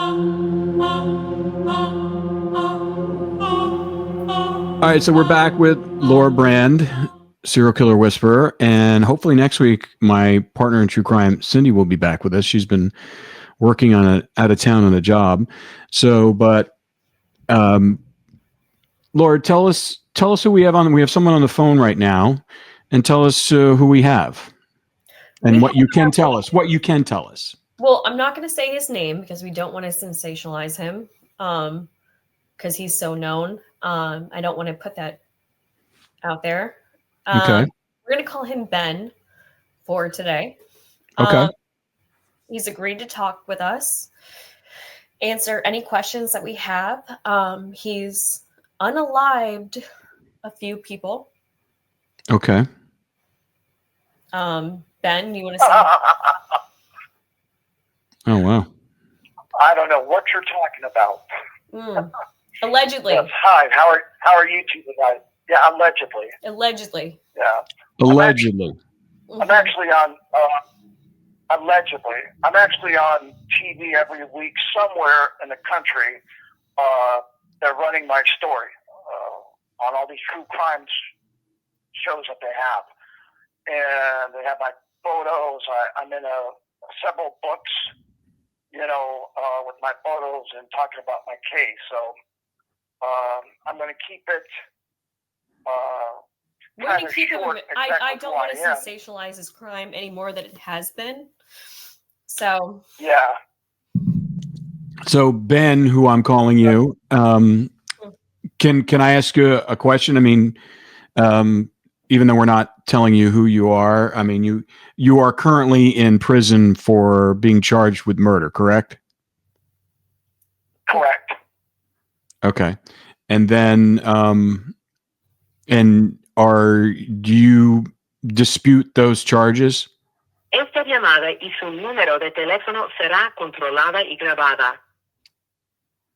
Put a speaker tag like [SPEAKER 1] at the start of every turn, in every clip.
[SPEAKER 1] All right, so we're back with Laura Brand, serial killer whisperer, and hopefully next week my partner in true crime, Cindy, will be back with us. She's been working on out of town on a job. So, but Laura, tell us who we have on. We have someone on the phone right now, and tell us who we have and what you can tell us. What you can tell us.
[SPEAKER 2] Well, I'm not going to say his name because we don't want to sensationalize him, because he's so known. I don't want to put that out there.
[SPEAKER 1] Okay.
[SPEAKER 2] We're going to call him Ben for today.
[SPEAKER 1] Okay.
[SPEAKER 2] He's agreed to talk with us, answer any questions that we have. He's unalived a few people.
[SPEAKER 1] Okay.
[SPEAKER 2] Ben, you want to say?
[SPEAKER 1] Oh, wow.
[SPEAKER 3] I don't know what you're talking about.
[SPEAKER 2] Allegedly.
[SPEAKER 3] Yes. Hi, how are you two tonight? Yeah, allegedly.
[SPEAKER 2] Allegedly.
[SPEAKER 3] Yeah.
[SPEAKER 1] Allegedly.
[SPEAKER 3] I'm actually on, allegedly. I'm actually on TV every week somewhere in the country. They're running my story on all these true crime shows that they have. And they have my photos. I'm in several books, with my photos and talking about my case. So I'm going to keep it
[SPEAKER 2] we're going to keep it. I don't want to
[SPEAKER 3] am.
[SPEAKER 2] sensationalize his crime any more than it has been. So
[SPEAKER 3] yeah.
[SPEAKER 1] So Ben, who I'm calling you, can I ask you a question? I mean, even though we're not telling you who you are, I mean, you are currently in prison for being charged with murder, correct?
[SPEAKER 3] Correct.
[SPEAKER 1] Okay. And then, do you dispute those charges?
[SPEAKER 4] Esta llamada y su número de teléfono será controlada y grabada.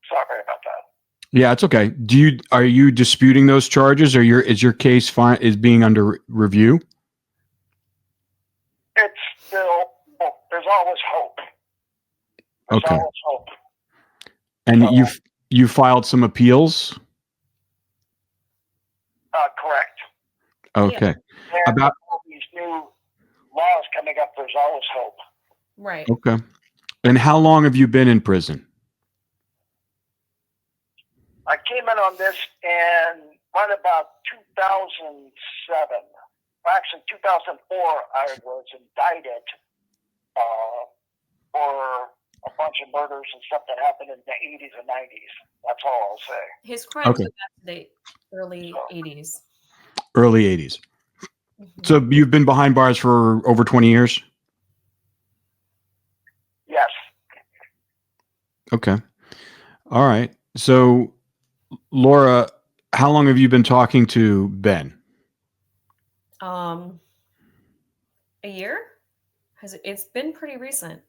[SPEAKER 3] Sorry about that.
[SPEAKER 1] Yeah, it's okay. Are you disputing those charges, or is your case is being under review?
[SPEAKER 3] It's still, there's always hope. There's
[SPEAKER 1] Okay.
[SPEAKER 3] always hope.
[SPEAKER 1] And you filed some appeals?
[SPEAKER 3] Correct.
[SPEAKER 1] Okay.
[SPEAKER 3] And
[SPEAKER 1] About
[SPEAKER 3] all these new laws coming up, there's always hope.
[SPEAKER 2] right.
[SPEAKER 1] Okay. And how long have you been in prison?
[SPEAKER 3] I came in on this in right about 2007. Actually, 2004, I was indicted for a bunch of murders and stuff that happened in the 80s and 90s. That's all I'll say.
[SPEAKER 2] His crimes
[SPEAKER 1] Okay.
[SPEAKER 2] were back to the early 80s.
[SPEAKER 1] Early 80s.
[SPEAKER 2] Mm-hmm.
[SPEAKER 1] So you've been behind bars for over 20 years?
[SPEAKER 3] Yes.
[SPEAKER 1] Okay. All right. So, Laura, how long have you been talking to Ben?
[SPEAKER 2] A year? It's been pretty recent.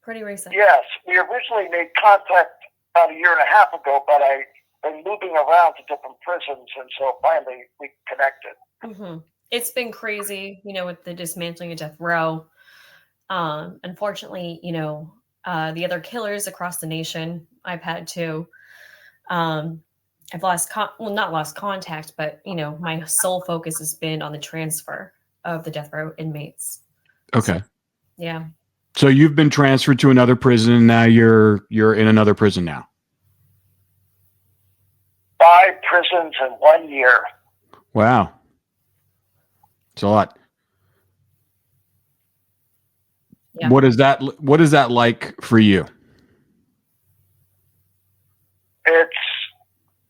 [SPEAKER 2] Pretty recent.
[SPEAKER 3] Yes. We originally made contact about a year and a half ago, but I've been moving around to different prisons, and so finally we connected.
[SPEAKER 2] Mm-hmm. It's been crazy, with the dismantling of death row. Unfortunately, the other killers across the nation, I've had to, I've not lost contact, but my sole focus has been on the transfer of the death row inmates.
[SPEAKER 1] Okay.
[SPEAKER 2] So, yeah.
[SPEAKER 1] So you've been transferred to another prison, and now you're in another prison now.
[SPEAKER 3] 5 prisons in 1 year.
[SPEAKER 1] Wow. It's a lot.
[SPEAKER 2] Yeah.
[SPEAKER 1] What is that like for you?
[SPEAKER 3] It's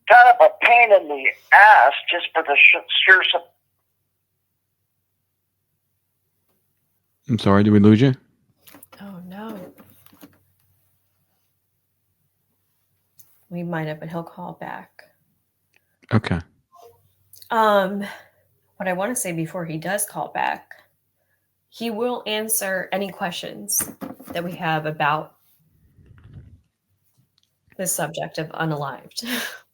[SPEAKER 3] kind of a pain in the ass just for the sheer
[SPEAKER 1] I'm sorry, did we lose you?
[SPEAKER 2] Oh no. We might have, but he'll call back.
[SPEAKER 1] Okay.
[SPEAKER 2] What I want to say before he does call back, he will answer any questions that we have about the subject of unalived.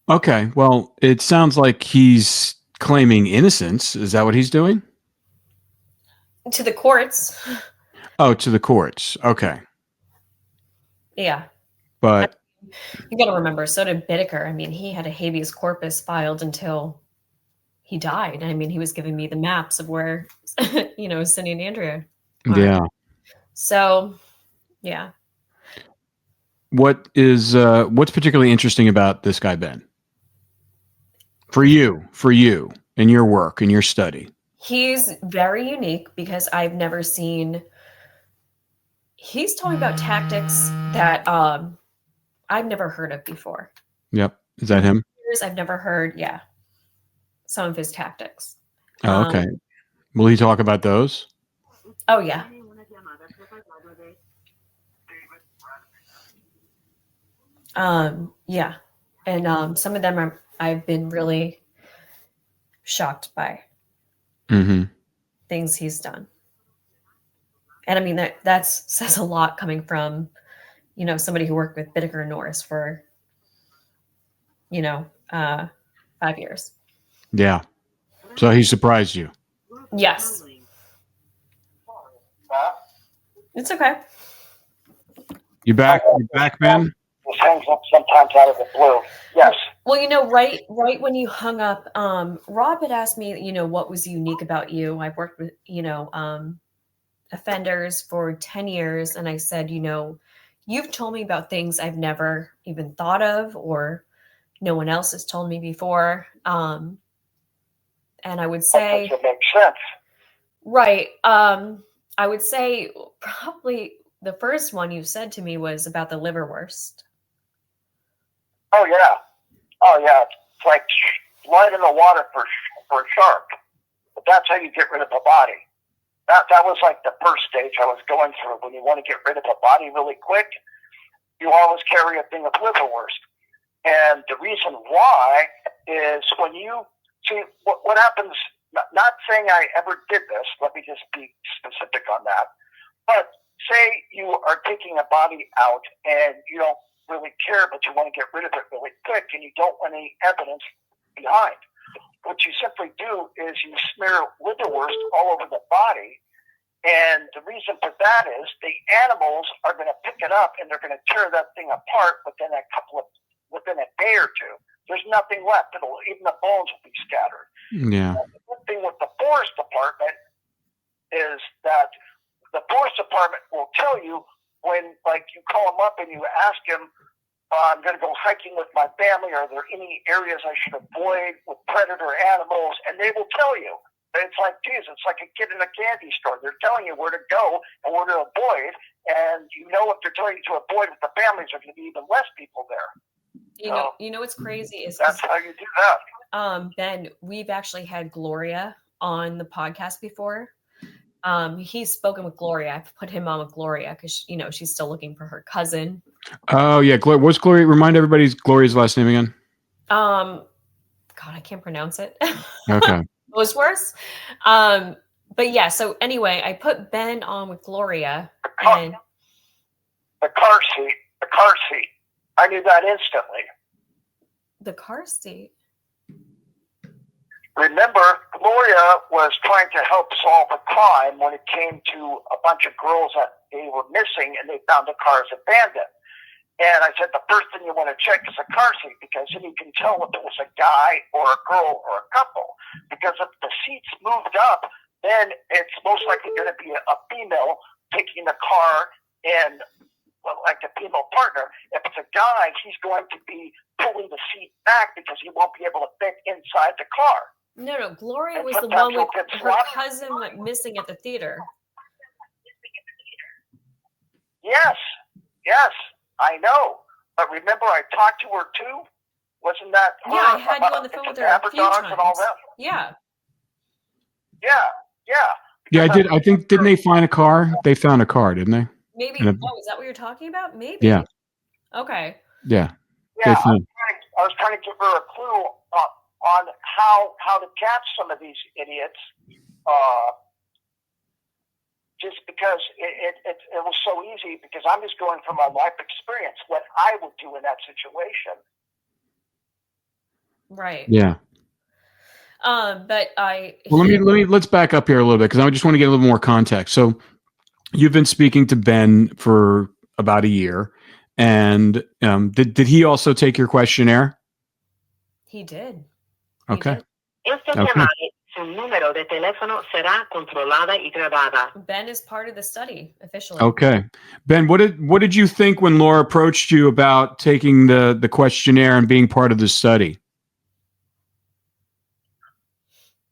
[SPEAKER 1] Okay. Well, it sounds like he's claiming innocence. Is that what he's doing?
[SPEAKER 2] To the courts.
[SPEAKER 1] Oh, to the courts. Okay.
[SPEAKER 2] Yeah.
[SPEAKER 1] But
[SPEAKER 2] You got to remember, so did Bittaker. I mean, he had a habeas corpus filed until he died. I mean, he was giving me the maps of where, Cindy and Andrea are.
[SPEAKER 1] yeah.
[SPEAKER 2] So, yeah.
[SPEAKER 1] What's particularly interesting about this guy, Ben? For you, in your work, in your study.
[SPEAKER 2] He's very unique because I've never seen. He's talking about tactics that I've never heard of before.
[SPEAKER 1] Yep. Is that him?
[SPEAKER 2] I've never heard, some of his tactics.
[SPEAKER 1] Oh, okay. Will he talk about those?
[SPEAKER 2] Oh, yeah. Yeah. And some of them I've been really shocked by things he's done. And I mean, that says a lot coming from, somebody who worked with Bittaker and Norris for, 5 years.
[SPEAKER 1] Yeah. So he surprised you.
[SPEAKER 2] Yes. It's okay.
[SPEAKER 1] You back, Ben?
[SPEAKER 3] This hangs up sometimes out of the blue. Yes.
[SPEAKER 2] Well, right when you hung up, Rob had asked me, what was unique about you. I've worked with, offenders for 10 years. And I said, you've told me about things I've never even thought of or no one else has told me before. And I would say
[SPEAKER 3] it makes sense.
[SPEAKER 2] Right. I would say probably the first one you said to me was about the liverwurst.
[SPEAKER 3] Oh yeah. It's like blood in the water for a shark. But that's how you get rid of a body. That was like the first stage I was going through. When you want to get rid of a body really quick, you always carry a thing of liverwurst. And the reason why is when you see what happens. Not saying I ever did this. Let me just be specific on that. But say you are taking a body out and you don't really care, but you want to get rid of it really quick, and you don't want any evidence behind. What you simply do is you smear liverwurst all over the body, and the reason for that is the animals are going to pick it up and they're going to tear that thing apart within a day or two. There's nothing left. Even the bones will be scattered.
[SPEAKER 1] Yeah.
[SPEAKER 3] The good thing with the forest department is that the forest department will tell you when, like, you call them up and you ask them, I'm going to go hiking with my family. Are there any areas I should avoid with predator animals? And they will tell you. It's like, geez, it's like a kid in a candy store. They're telling you where to go and where to avoid. And if they're telling you to avoid with the families, there's going to be even less people there.
[SPEAKER 2] What's crazy is
[SPEAKER 3] that's how you do that.
[SPEAKER 2] Ben, we've actually had Gloria on the podcast before. He's spoken with Gloria. I've put him on with Gloria because she's still looking for her cousin.
[SPEAKER 1] Oh yeah, what's Gloria? Remind everybody Gloria's last name again.
[SPEAKER 2] God, I can't pronounce it.
[SPEAKER 1] Okay.
[SPEAKER 2] It was worse. But yeah. So anyway, I put Ben on with Gloria and
[SPEAKER 3] the car seat. I knew that instantly.
[SPEAKER 2] The car seat.
[SPEAKER 3] Remember, Gloria was trying to help solve a crime when it came to a bunch of girls that they were missing, and they found the cars abandoned. And I said, the first thing you want to check is a car seat, because then you can tell if it was a guy or a girl or a couple. Because if the seat's moved up, then it's most likely going to be a female taking the car and, like a female partner. If it's a guy, he's going to be pulling the seat back because he won't be able to fit inside the car.
[SPEAKER 2] No. Gloria was the one with her cousin went missing at the theater.
[SPEAKER 3] Yes, I know. But remember, I talked to her too. Wasn't that?
[SPEAKER 2] Yeah, I had you on the phone with her a few times.
[SPEAKER 3] And all that.
[SPEAKER 2] Yeah.
[SPEAKER 1] Yeah, I did. I think didn't they find a car? They found a car, didn't they?
[SPEAKER 2] Maybe. Is that what you're talking about? Maybe.
[SPEAKER 1] Yeah.
[SPEAKER 2] Okay.
[SPEAKER 1] Yeah.
[SPEAKER 3] Yeah. I was trying to give her a clue on how to catch some of these idiots, just because it was so easy, because I'm just going from my life experience, what I would do in that situation.
[SPEAKER 2] Right.
[SPEAKER 1] Yeah. Let's back up here a little bit, because I just want to get a little more context. So you've been speaking to Ben for about a year. And did he also take your questionnaire?
[SPEAKER 2] He did. He
[SPEAKER 1] Okay.
[SPEAKER 2] did.
[SPEAKER 4] Esta
[SPEAKER 1] Okay.
[SPEAKER 4] llamada, su número de teléfono será controlada y grabada.
[SPEAKER 2] Ben is part of the study officially.
[SPEAKER 1] Okay. Ben, what did you think when Laura approached you about taking the questionnaire and being part of the study?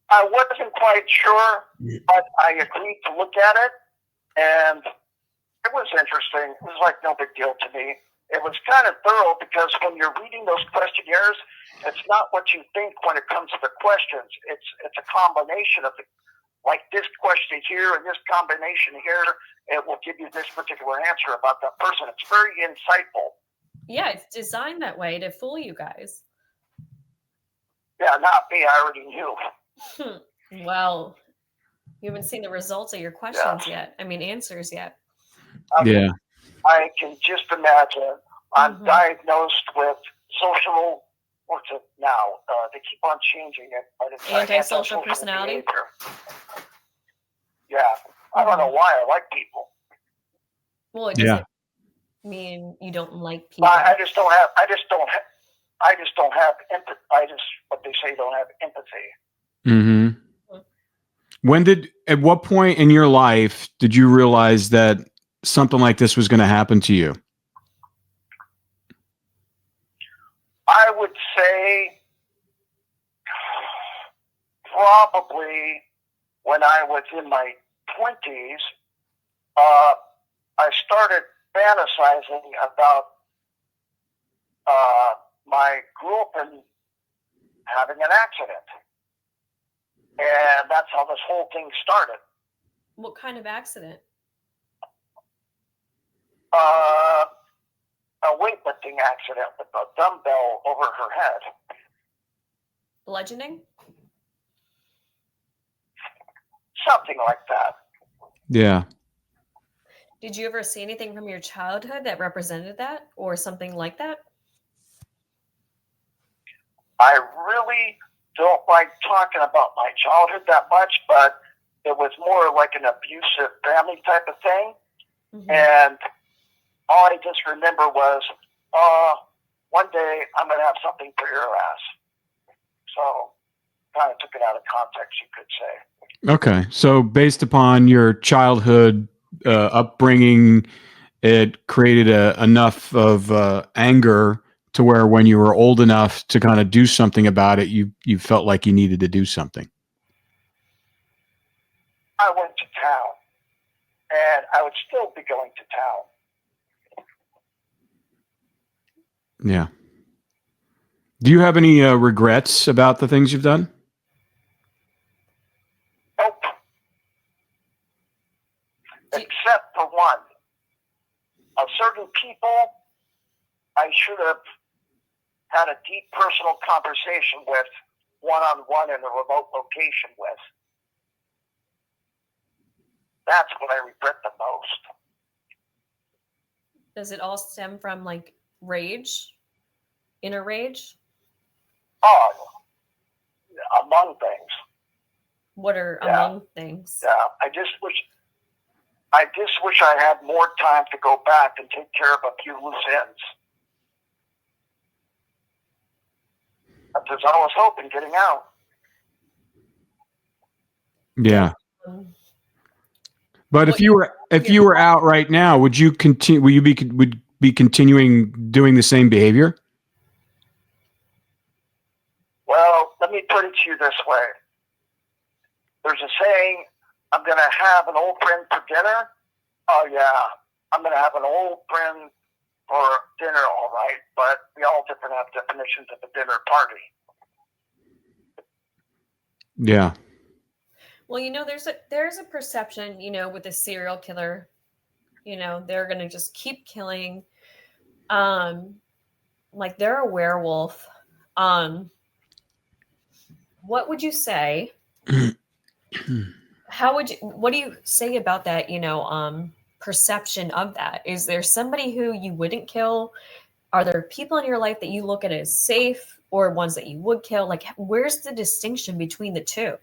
[SPEAKER 3] I wasn't quite sure, but I agreed to look at it, and it was interesting. It was like no big deal to me. It was kind of thorough because when you're reading those questionnaires, it's not what you think when it comes to the questions. It's a combination of like this question here and this combination here. It will give you this particular answer about that person. It's very insightful.
[SPEAKER 2] Yeah, it's designed that way to fool you guys.
[SPEAKER 3] Yeah, not me. I already knew.
[SPEAKER 2] Well, you haven't seen the results of your questions yet. I mean, answers yet.
[SPEAKER 1] Yeah.
[SPEAKER 3] I can just imagine. I'm diagnosed with social. What's it now? They keep on changing it, but it's
[SPEAKER 2] antisocial personality.
[SPEAKER 3] Behavior. Yeah, I don't know why I like people.
[SPEAKER 2] Well, it doesn't mean you don't like people.
[SPEAKER 3] I just don't have empathy. What they say, don't have empathy.
[SPEAKER 1] Mm-hmm. At what point in your life did you realize that something like this was going to happen to you?
[SPEAKER 3] I would say probably when I was in my 20s, I started fantasizing about my girlfriend having an accident. And that's how this whole thing started.
[SPEAKER 2] What kind of accident?
[SPEAKER 3] A weightlifting accident with a dumbbell over her head.
[SPEAKER 2] Bludgeoning?
[SPEAKER 3] Something like that.
[SPEAKER 1] Yeah.
[SPEAKER 2] Did you ever see anything from your childhood that represented that or something like that?
[SPEAKER 3] I really don't like talking about my childhood that much, but it was more like an abusive family type of thing. Mm-hmm. And all I just remember was, one day I'm going to have something for your ass. So kind of took it out of context, you could say.
[SPEAKER 1] Okay. So based upon your childhood upbringing, it created enough of anger to where when you were old enough to kind of do something about it, you felt like you needed to do something.
[SPEAKER 3] I went to town, and I would still be going to town.
[SPEAKER 1] Yeah. Do you have any regrets about the things you've done?
[SPEAKER 3] Nope. Except for one. Certain people I should have had a deep personal conversation with, one-on-one in a remote location with. That's what I regret the most.
[SPEAKER 2] Does it all stem from like rage? Inner rage?
[SPEAKER 3] Oh, among things.
[SPEAKER 2] What are among things?
[SPEAKER 3] Yeah, I just wish I had more time to go back and take care of a few loose ends. Because I was hoping getting out.
[SPEAKER 1] Yeah. But if you were out right now, would you be continuing doing the same behavior?
[SPEAKER 3] Well, let me put it to you this way. There's a saying, I'm going to have an old friend for dinner. Oh, yeah. I'm going to have an old friend for dinner, all right. But we all have definitions of a dinner party.
[SPEAKER 1] Yeah.
[SPEAKER 2] Well, there's a perception, with a serial killer, they're going to just keep killing. Like they're a werewolf. What would you say? What do you say about that, perception of that? Is there somebody who you wouldn't kill? Are there people in your life that you look at as safe or ones that you would kill? Like, where's the distinction between the two?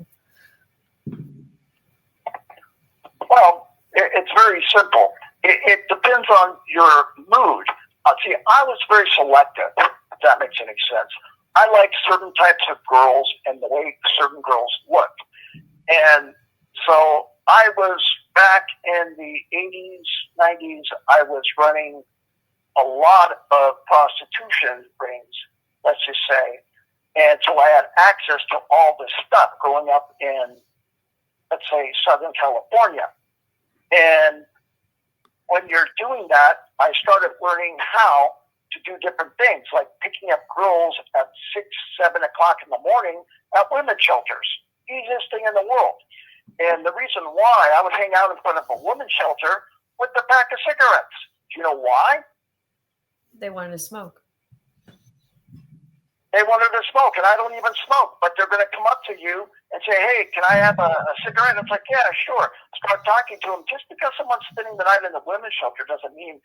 [SPEAKER 3] Well, it's very simple. It depends on your mood. see, I was very selective, if that makes any sense. I like certain types of girls and the way certain girls look. And so I was back in the 80s, 90s, I was running a lot of prostitution rings, let's just say. And so I had access to all this stuff growing up in, let's say, Southern California. And when you're doing that, I started learning how to do different things, like picking up girls at 6, 7 o'clock in the morning at women's shelters. Easiest thing in the world. And the reason why I would hang out in front of a women's shelter with a pack of cigarettes. Do you know why?
[SPEAKER 2] They wanted to smoke.
[SPEAKER 3] They wanted to smoke, and I don't even smoke, but they're going to come up to you and say, hey, can I have a cigarette? And it's like, yeah, sure. Start talking to them. Just because someone's spending the night in the women's shelter doesn't mean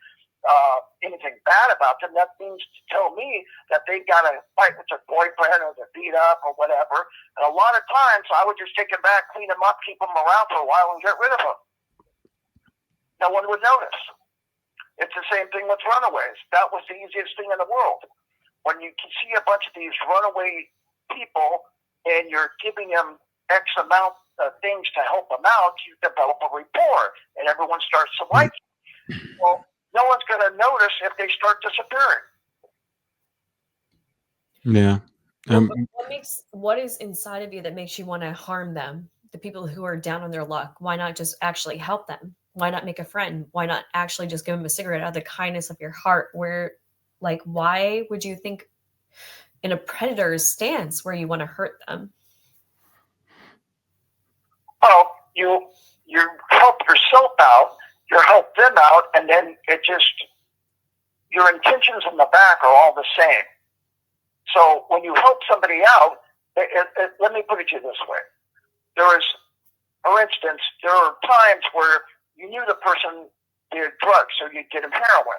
[SPEAKER 3] anything bad about them. That means to tell me that they got to fight with their boyfriend or they're beat up or whatever. And a lot of times I would just take them back, clean them up, keep them around for a while, and get rid of them. No one would notice. It's the same thing with runaways. That was the easiest thing in the world. When you can see a bunch of these runaway people and you're giving them X amount of things to help them out, you develop a rapport and everyone starts to like you. Well, no one's going to notice if they start disappearing.
[SPEAKER 1] Yeah.
[SPEAKER 2] What is inside of you that makes you want to harm them? The people who are down on their luck. Why not just actually help them? Why not make a friend? Why not actually just give them a cigarette out of the kindness of your heart? Why would you think in a predator's stance where you want to hurt them?
[SPEAKER 3] Well, you help yourself out, you help them out, and then your intentions in the back are all the same. So when you help somebody out, let me put it to you this way. For instance, there are times where you knew the person did drugs, so you'd get him heroin.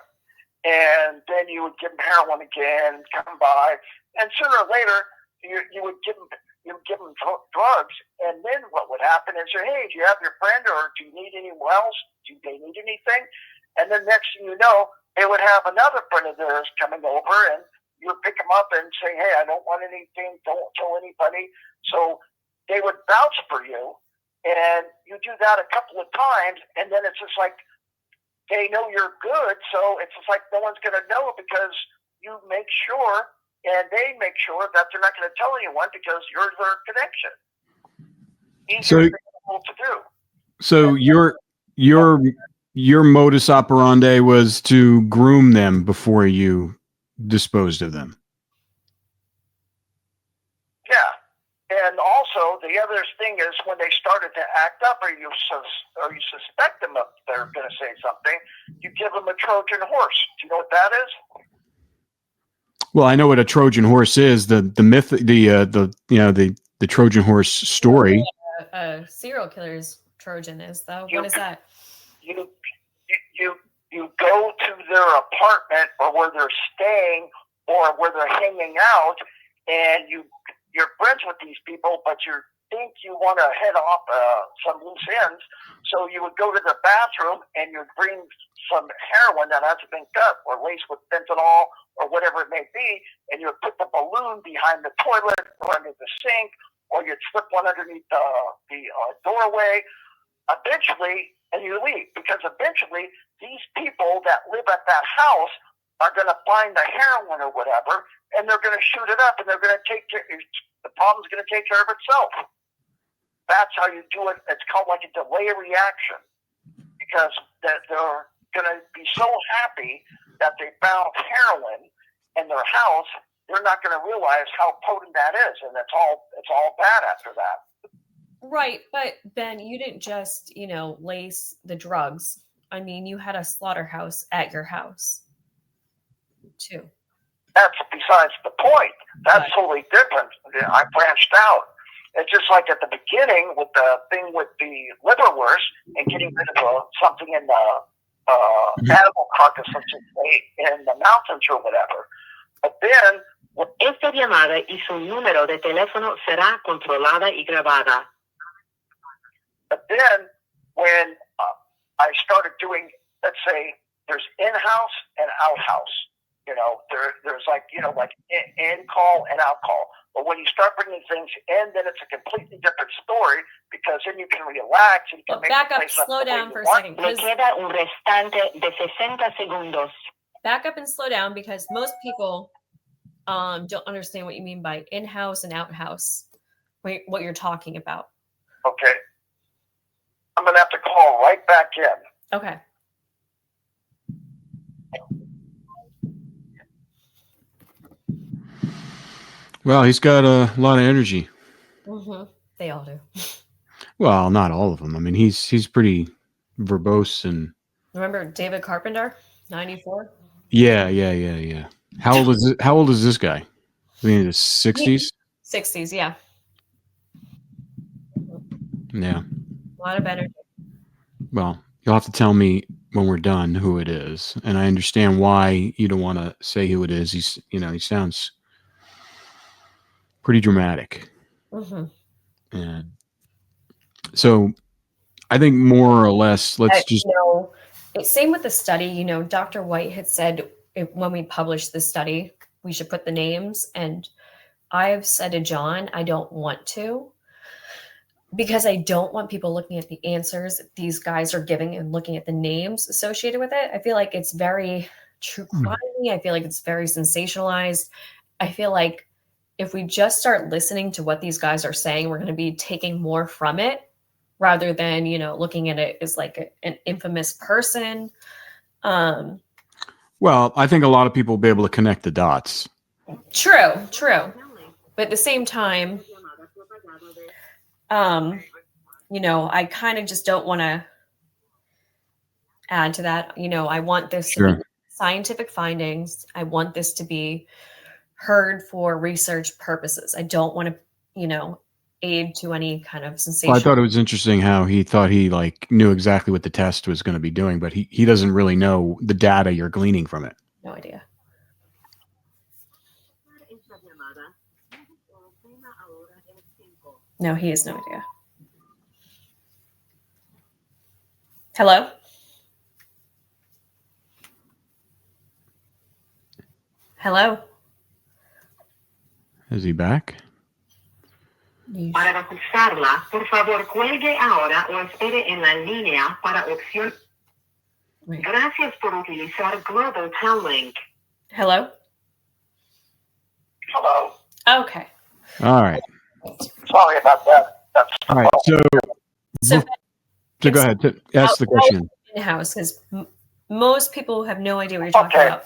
[SPEAKER 3] And then you would give them heroin again, come by, and sooner or later you would give them drugs. And then what would happen is, hey, do you have your friend, or do you need anyone else? Do they need anything? And then next thing you know, they would have another friend of theirs coming over, and you would pick them up and say, hey, I don't want anything, don't tell anybody. So they would vouch for you, and you do that a couple of times, and then it's just like, they know you're good, so it's just like no one's going to know because you make sure and they make sure that they're not going to tell anyone because you're their connection. Easier to do.
[SPEAKER 1] So your modus operandi was to groom them before you disposed of them.
[SPEAKER 3] Yeah. And also, the other thing is when they started to act up or you suspect them if they're going to say something, you give them a Trojan horse. Do you know what that is?
[SPEAKER 1] Well, I know what a Trojan horse is. The myth, the Trojan horse story.
[SPEAKER 2] Serial killer's Trojan is, though. What is that?
[SPEAKER 3] You go to their apartment or where they're staying or where they're hanging out, and you're friends with these people, but you think you want to head off some loose ends. So you would go to the bathroom and you'd bring some heroin that hasn't been cut or laced with fentanyl or whatever it may be, and you would put the balloon behind the toilet or under the sink, or you'd slip one underneath the doorway. Eventually, and you leave, because eventually these people that live at that house are going to find the heroin or whatever, and they're going to shoot it up, and they're going to the problem's going to take care of itself. That's how you do it. It's called like a delay reaction, because they're going to be so happy that they found heroin in their house, they're not going to realize how potent that is, and it's all bad after that.
[SPEAKER 2] Right, but Ben, you didn't just, lace the drugs. I mean, you had a slaughterhouse at your house, too.
[SPEAKER 3] That's besides the point. That's totally different. I branched out. It's just like at the beginning with the thing with the liverwurst and getting rid of something in the animal carcass, let's just say, in the mountains or whatever. But then...
[SPEAKER 4] Esta llamada y su número de teléfono será controlada y grabada.
[SPEAKER 3] But then when I started doing, let's say, there's in-house and out-house. There's like in call and out call. But when you start bringing things in, then it's a completely different story because then you can relax and you can
[SPEAKER 2] make back up, slow down for a second.
[SPEAKER 4] Le queda un restante de 60 segundos.
[SPEAKER 2] Back up and slow down because most people don't understand what you mean by in-house and out-house, what you're talking about.
[SPEAKER 3] Okay. I'm going to have to call right back in.
[SPEAKER 2] Okay.
[SPEAKER 1] Well, he's got a lot of energy.
[SPEAKER 2] Mm-hmm. They all do.
[SPEAKER 1] Well, not all of them. I mean, he's pretty verbose and.
[SPEAKER 2] Remember David Carpenter, 94?
[SPEAKER 1] Yeah. How old is this guy? I mean, in his 60s?
[SPEAKER 2] 60s, yeah.
[SPEAKER 1] Yeah.
[SPEAKER 2] A lot of energy.
[SPEAKER 1] Well, you'll have to tell me when we're done who it is, and I understand why you don't want to say who it is. He sounds pretty dramatic, and so I think more or less,
[SPEAKER 2] same with the study. Dr. White had said when we published the study, we should put the names, and I've said to John, I don't want to. Because I don't want people looking at the answers that these guys are giving and looking at the names associated with it. I feel like it's very true crime-y. I feel like it's very sensationalized. I feel like if we just start listening to what these guys are saying, we're going to be taking more from it rather than, looking at it as like an infamous person.
[SPEAKER 1] Well, I think a lot of people will be able to connect the dots.
[SPEAKER 2] True. But at the same time, I kind of just don't want to add to that. I want this to be scientific findings. I want this to be heard for research purposes. I don't want to, aid to any kind of sensation.
[SPEAKER 1] Well, I thought it was interesting how he thought he knew exactly what the test was going to be doing, but he doesn't really know the data you're gleaning from it.
[SPEAKER 2] No idea. No, he has no idea. Hello? Hello?
[SPEAKER 1] Is he back?
[SPEAKER 4] Para registrarla, por favor, cuelgue ahora o espere en la línea para opción. Gracias por utilizar Global Tel Link.
[SPEAKER 2] Hello?
[SPEAKER 3] Hello.
[SPEAKER 2] Okay.
[SPEAKER 1] All right.
[SPEAKER 3] Sorry about that.
[SPEAKER 1] All right. So go ahead. Ask the question.
[SPEAKER 2] In-house, because most people have no idea what you're talking about.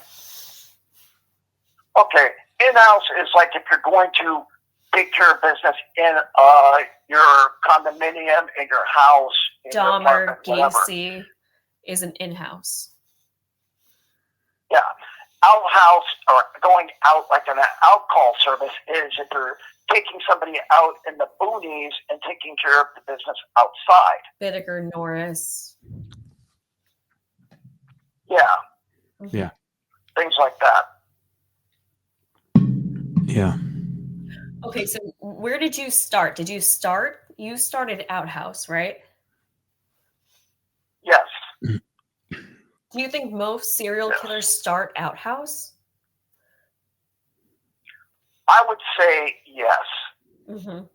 [SPEAKER 3] Okay. In-house is like if you're going to take care of business in your condominium, in your house, in
[SPEAKER 2] Dahmer,
[SPEAKER 3] your apartment,
[SPEAKER 2] Gacy is an in-house.
[SPEAKER 3] Yeah. Outhouse or going out like an out-call service is if you're taking somebody out in the boonies and taking care of the business outside.
[SPEAKER 2] Bittaker, Norris.
[SPEAKER 3] Yeah.
[SPEAKER 1] Yeah.
[SPEAKER 3] Things like that.
[SPEAKER 1] Yeah.
[SPEAKER 2] Okay, so where did you start? You started outhouse, right?
[SPEAKER 3] Yes.
[SPEAKER 2] Do you think most serial killers start outhouse?
[SPEAKER 3] I would say yes.
[SPEAKER 2] Mm-hmm.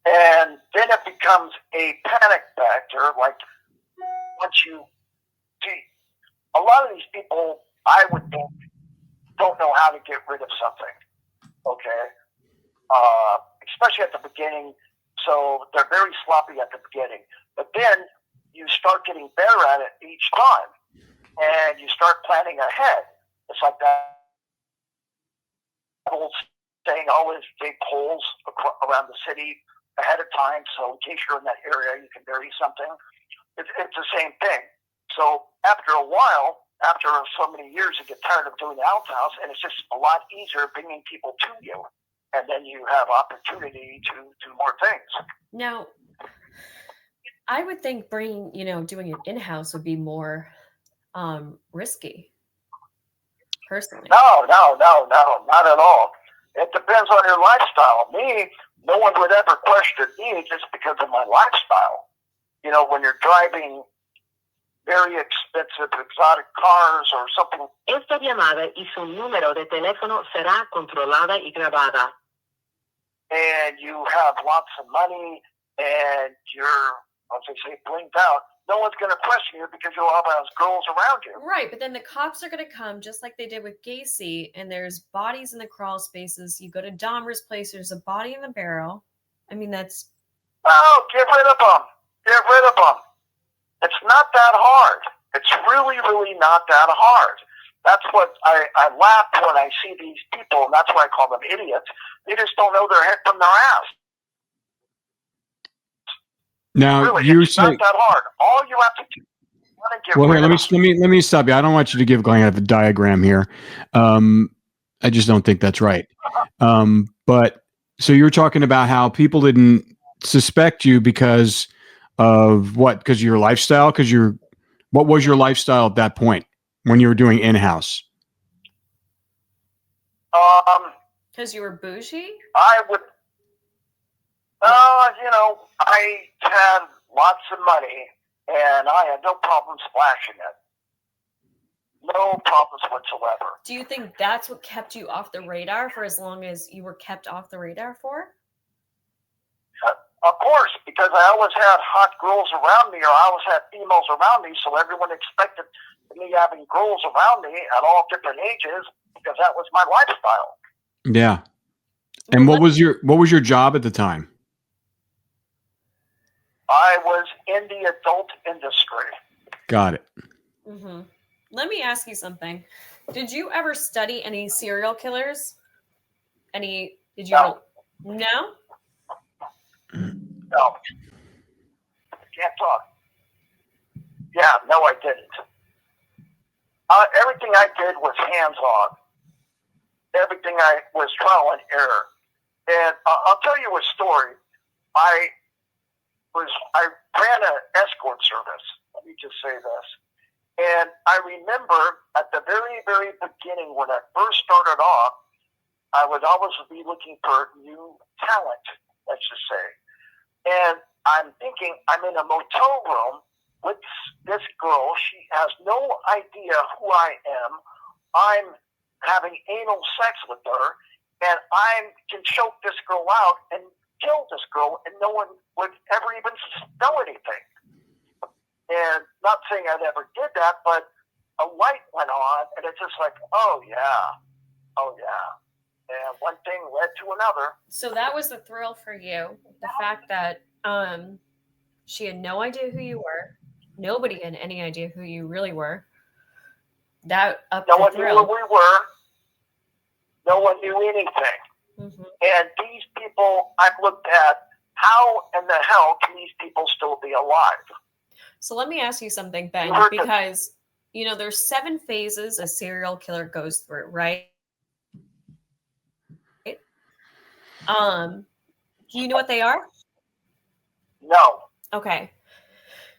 [SPEAKER 3] And then it becomes a panic factor. Like once you see, a lot of these people, I would think, don't know how to get rid of something. Okay. Especially at the beginning. So they're very sloppy at the beginning. But then you start getting better at it each time. And you start planning ahead. It's like that old saying, always dig holes around the city ahead of time. So in case you're in that area, you can bury something. It's the same thing. So after a while, after so many years, you get tired of doing the outhouse, and it's just a lot easier bringing people to you. And then you have opportunity to do more things.
[SPEAKER 2] Now, I would think doing it in-house would be more risky, personally.
[SPEAKER 3] No, not at all. It depends on your lifestyle. Me, no one would ever question me just because of my lifestyle. When you're driving very expensive exotic cars or something.
[SPEAKER 4] Esta llamada y su número de teléfono será controlada y grabada.
[SPEAKER 3] And you have lots of money and you're, as they say, blinked out. No one's going to question you because you'll have those girls around you.
[SPEAKER 2] Right, but then the cops are going to come just like they did with Gacy, and there's bodies in the crawl spaces. You go to Dahmer's place, there's a body in the barrel. I mean, that's...
[SPEAKER 3] Oh, get rid of them. Get rid of them. It's not that hard. It's really, really not that hard. That's what I laugh when I see these people, and that's why I call them idiots. They just don't know their head from their ass.
[SPEAKER 1] Now
[SPEAKER 3] Really,
[SPEAKER 1] you
[SPEAKER 3] it's
[SPEAKER 1] say,
[SPEAKER 3] not that hard. All you have to do is get
[SPEAKER 1] well, here,
[SPEAKER 3] rid
[SPEAKER 1] let
[SPEAKER 3] of
[SPEAKER 1] me stop you. I don't want you to give Glenn a diagram here. I just don't think that's right. But so you're talking about how people didn't suspect you because of what? Because of your lifestyle? What was your lifestyle at that point when you were doing in-house?
[SPEAKER 2] Because you were bougie?
[SPEAKER 3] I would, I had lots of money and I had no problem splashing it. No problems whatsoever.
[SPEAKER 2] Do you think that's what kept you off the radar for as long as you were kept off the radar for?
[SPEAKER 3] Of course, because I always had hot girls around me, or I always had females around me, so everyone expected me having girls around me at all different ages because that was my lifestyle.
[SPEAKER 1] Yeah. And what was your job at the time?
[SPEAKER 3] I was in the adult industry.
[SPEAKER 1] Got it.
[SPEAKER 2] Mm-hmm. Let me ask you something. Did you ever study any serial killers? No?
[SPEAKER 3] No. Can't talk. Yeah, no, I didn't. Everything I did was hands-on. Everything I was trial and error. And I'll tell you a story. I ran an escort service. Let me just say this. And I remember at the very, very beginning when I first started off, I would always be looking for new talent, let's just say. And I'm thinking I'm in a motel room with this girl. She has no idea who I am. I'm having anal sex with her, and I can choke this girl out and kill this girl, and no one would ever even know anything. And not saying I never did that, but a light went on, and it's just like, oh yeah. And one thing led to another.
[SPEAKER 2] So that was the thrill for you. The fact that she had no idea who you were. Nobody had any idea who you really were. That upped the
[SPEAKER 3] one
[SPEAKER 2] thrill.
[SPEAKER 3] knew who we were. No one knew anything.
[SPEAKER 2] Mm-hmm.
[SPEAKER 3] And these people, I've looked at, how in the hell can these people still be alive?
[SPEAKER 2] So let me ask you something, Ben, because, there's 7 phases a serial killer goes through, right? Do you know what they are?
[SPEAKER 3] No.
[SPEAKER 2] Okay.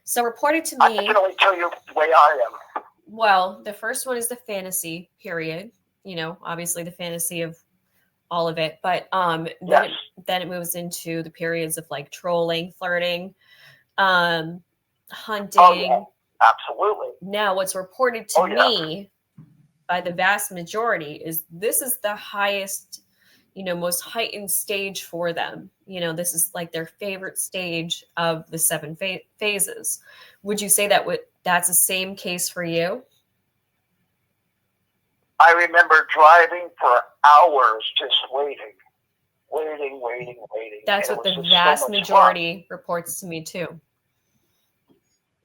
[SPEAKER 2] So reported to
[SPEAKER 3] I
[SPEAKER 2] me.
[SPEAKER 3] can only tell you the way I am.
[SPEAKER 2] Well, the first one is the fantasy period. Obviously the fantasy of all of it. But
[SPEAKER 3] yes.
[SPEAKER 2] then it moves into the periods of like trolling, flirting, hunting.
[SPEAKER 3] Oh, yeah. Absolutely.
[SPEAKER 2] Now, what's reported to me by the vast majority is this is the highest, most heightened stage for them. This is like their favorite stage of the 7 phases. Would you say that's the same case for you?
[SPEAKER 3] I remember driving for hours just waiting.
[SPEAKER 2] That's what the vast majority reports to me too.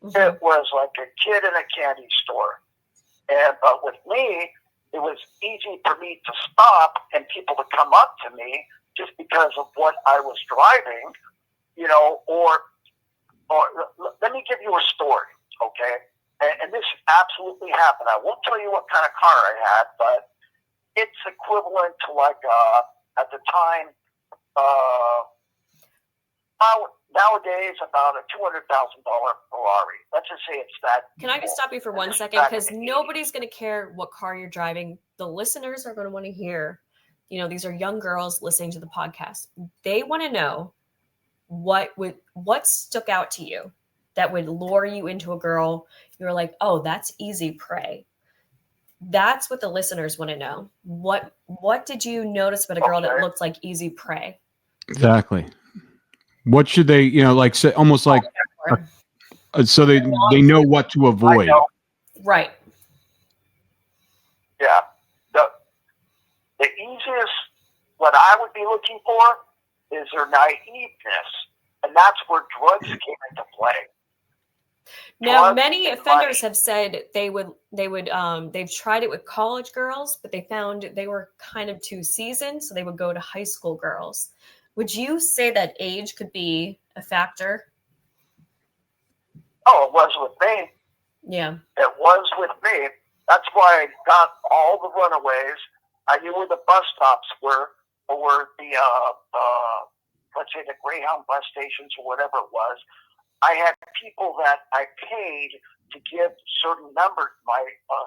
[SPEAKER 2] Mm-hmm.
[SPEAKER 3] It was like a kid in a candy store. But with me, it was easy for me to stop and people to come up to me just because of what I was driving, or let me give you a story, okay? And this absolutely happened. I won't tell you what kind of car I had, but it's equivalent to like, at the time, nowadays about a $200,000 Ferrari. Let's just say it's that.
[SPEAKER 2] Can I just stop you for 1 second? Because nobody's going to care what car you're driving. The listeners are going to want to hear, these are young girls listening to the podcast. They want to know what stuck out to you. that would lure you into a girl. You're like, oh, that's easy prey. That's what the listeners want to know. What did you notice about a girl that looked like easy prey?
[SPEAKER 1] Exactly. What should they, like say, almost like, so they know what to avoid.
[SPEAKER 3] Right. Yeah. The easiest, what I would be looking for is their naiveness. And that's where drugs came into play.
[SPEAKER 2] Now, many offenders have said they've tried it with college girls, but they found they were kind of too seasoned, so they would go to high school girls. Would you say that age could be a factor?
[SPEAKER 3] Oh, it was with me.
[SPEAKER 2] Yeah.
[SPEAKER 3] It was with me. That's why I got all the runaways. I knew where the bus stops were, or the, let's say the Greyhound bus stations or whatever it was. I had people that I paid to give certain numbers,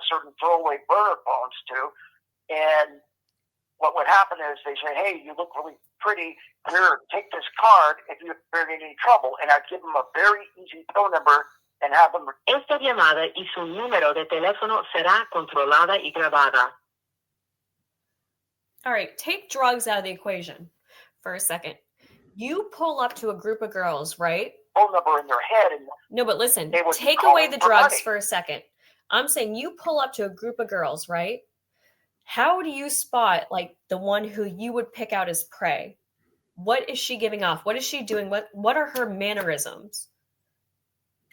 [SPEAKER 3] certain throwaway burner phones to, and what would happen is they say, hey, you look really pretty, here, take this card if you're in any trouble, and I'd give them a very easy phone number and have them...
[SPEAKER 4] Esta llamada y su número de teléfono será controlada y grabada.
[SPEAKER 2] All right, take drugs out of the equation for a second. You pull up to a group of girls, right?
[SPEAKER 3] Phone number in their head. And
[SPEAKER 2] no, but listen, take away the drugs for a second. I'm saying you pull up to a group of girls, right? How do you spot like the one who you would pick out as prey? What is she giving off? What is she doing? What are her mannerisms?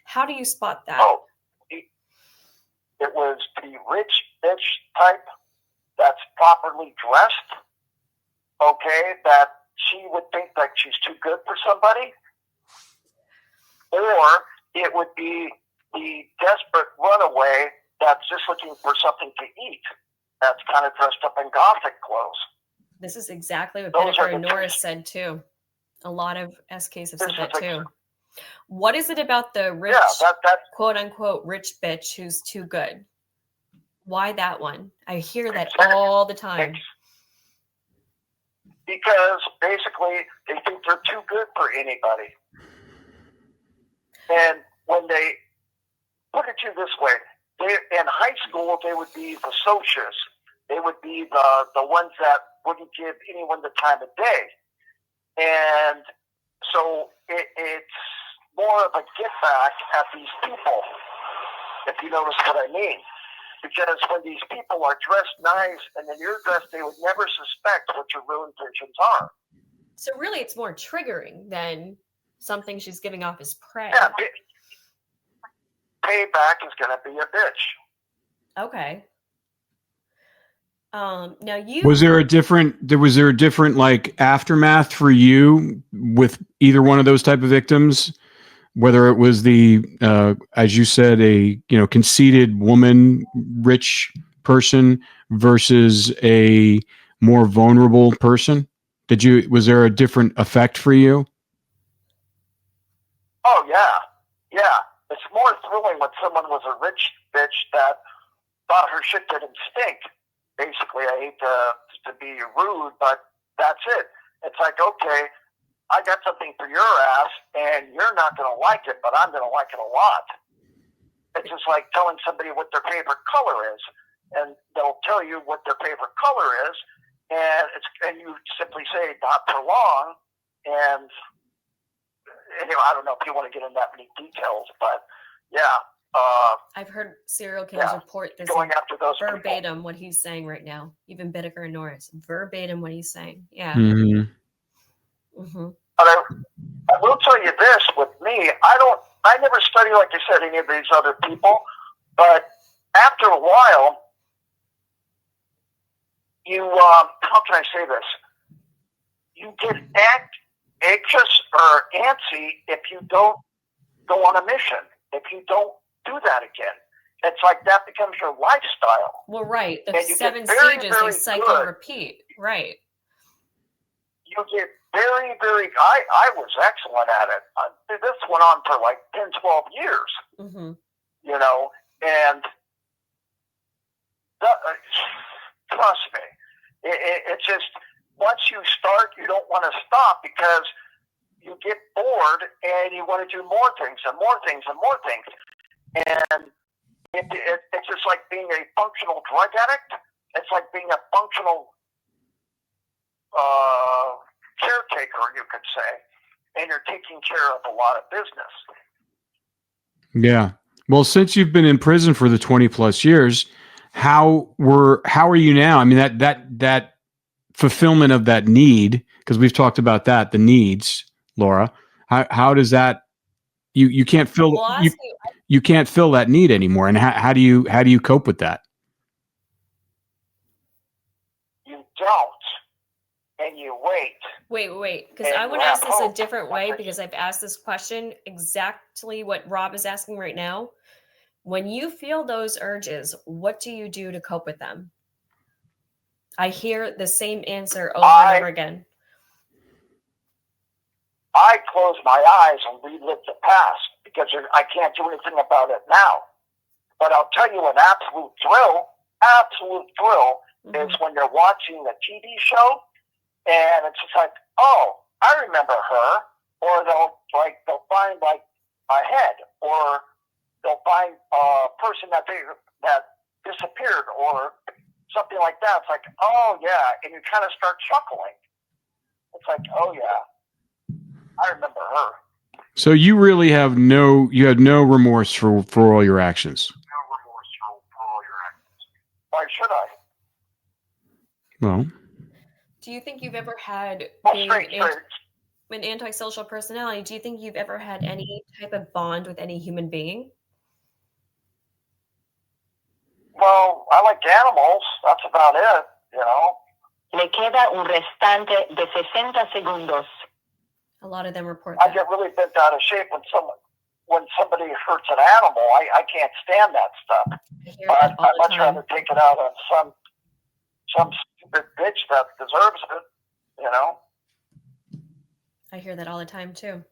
[SPEAKER 2] How do you spot that?
[SPEAKER 3] Oh, it was the rich bitch type that's properly dressed, okay, that she would think that she's too good for somebody. Or it would be the desperate runaway that's just looking for something to eat, that's kind of dressed up in gothic clothes.
[SPEAKER 2] This is exactly what Bittaker and Norris said too. A lot of SKs have said that too. What is it about the rich, quote unquote, rich bitch who's too good? Why that one? I hear that all the time.
[SPEAKER 3] Because basically they think they're too good for anybody. And when they put it to you this way, in high school they would be the socias. They would be the ones that wouldn't give anyone the time of day. And so it's more of a get back at these people, if you notice what I mean. Because when these people are dressed nice and then you're dressed, they would never suspect what your real intentions are.
[SPEAKER 2] So really it's more triggering than something she's giving off as prey.
[SPEAKER 3] Yeah, payback is going to be a bitch.
[SPEAKER 2] Okay. Now
[SPEAKER 1] was there a different like aftermath for you with either one of those type of victims, whether it was the as you said, a conceited woman, rich person versus a more vulnerable person? Was there a different effect for you?
[SPEAKER 3] Oh yeah. It's more thrilling when someone was a rich bitch that thought her shit didn't stink. Basically, I hate to be rude, but that's it. It's like, okay, I got something for your ass, and you're not going to like it, but I'm going to like it a lot. It's just like telling somebody what their favorite color is, and they'll tell you what their favorite color is, and you simply say, not for long, and anyway, I don't know if you want to get in that many details, but yeah.
[SPEAKER 2] I've heard serial killers report this
[SPEAKER 3] going after those
[SPEAKER 2] verbatim
[SPEAKER 3] people.
[SPEAKER 2] what he's saying right now. Even Bittaker and Norris, verbatim what he's saying. Yeah.
[SPEAKER 1] Mm-hmm.
[SPEAKER 2] Mm-hmm.
[SPEAKER 3] But I will tell you this: with me, I never study, like I said, any of these other people. But after a while, you how can I say this? You get anxious or antsy if you don't go on a mission. If you don't do that again, it's like that becomes your lifestyle.
[SPEAKER 2] Well, right. The 7
[SPEAKER 3] very,
[SPEAKER 2] stages they cycle and repeat. Right.
[SPEAKER 3] You get very, very... I was excellent at it. This went on for like 10, 12 years.
[SPEAKER 2] Mm-hmm.
[SPEAKER 3] And trust me, it's just, once you start, you don't want to stop because you get bored and you want to do more things and more things and more things. And it's just like being a functional drug addict. It's like being a functional caretaker, you could say, and you're taking care of a lot of business.
[SPEAKER 1] Yeah. Well, since you've been in prison for the 20 plus years, how are you now? I mean, that fulfillment of that need, because we've talked about that, the needs, Laura, how does that, you can't fill,
[SPEAKER 2] Well,
[SPEAKER 1] you can't fill that need anymore. And how do you cope with that?
[SPEAKER 3] You don't. And you wait.
[SPEAKER 2] Wait, because I want to ask this a different way, because I've asked this question exactly what Rob is asking right now. When you feel those urges, what do you do to cope with them? I hear the same answer over and over again.
[SPEAKER 3] I close my eyes and relive the past because I can't do anything about it now. But I'll tell you an absolute thrill is when you're watching a TV show and it's just like, oh, I remember her. Or they'll find like a head, or they'll find a person that disappeared or something like that. It's like, oh yeah, and you kind of start chuckling. It's like, oh yeah, I remember her.
[SPEAKER 1] So you really have no remorse for all your actions.
[SPEAKER 3] Why should I?
[SPEAKER 1] Well,
[SPEAKER 2] do you think you've ever had an antisocial personality? Do you think you've ever had any type of bond with any human being?
[SPEAKER 3] Well, I like animals. That's about it, you know.
[SPEAKER 4] Le queda un restante de 60 segundos.
[SPEAKER 2] A lot of them report
[SPEAKER 3] I
[SPEAKER 2] that.
[SPEAKER 3] get really bent out of shape when somebody hurts an animal. I can't stand that stuff. I'd much rather take it out on some stupid bitch that deserves it, you know.
[SPEAKER 2] I hear that all the time too.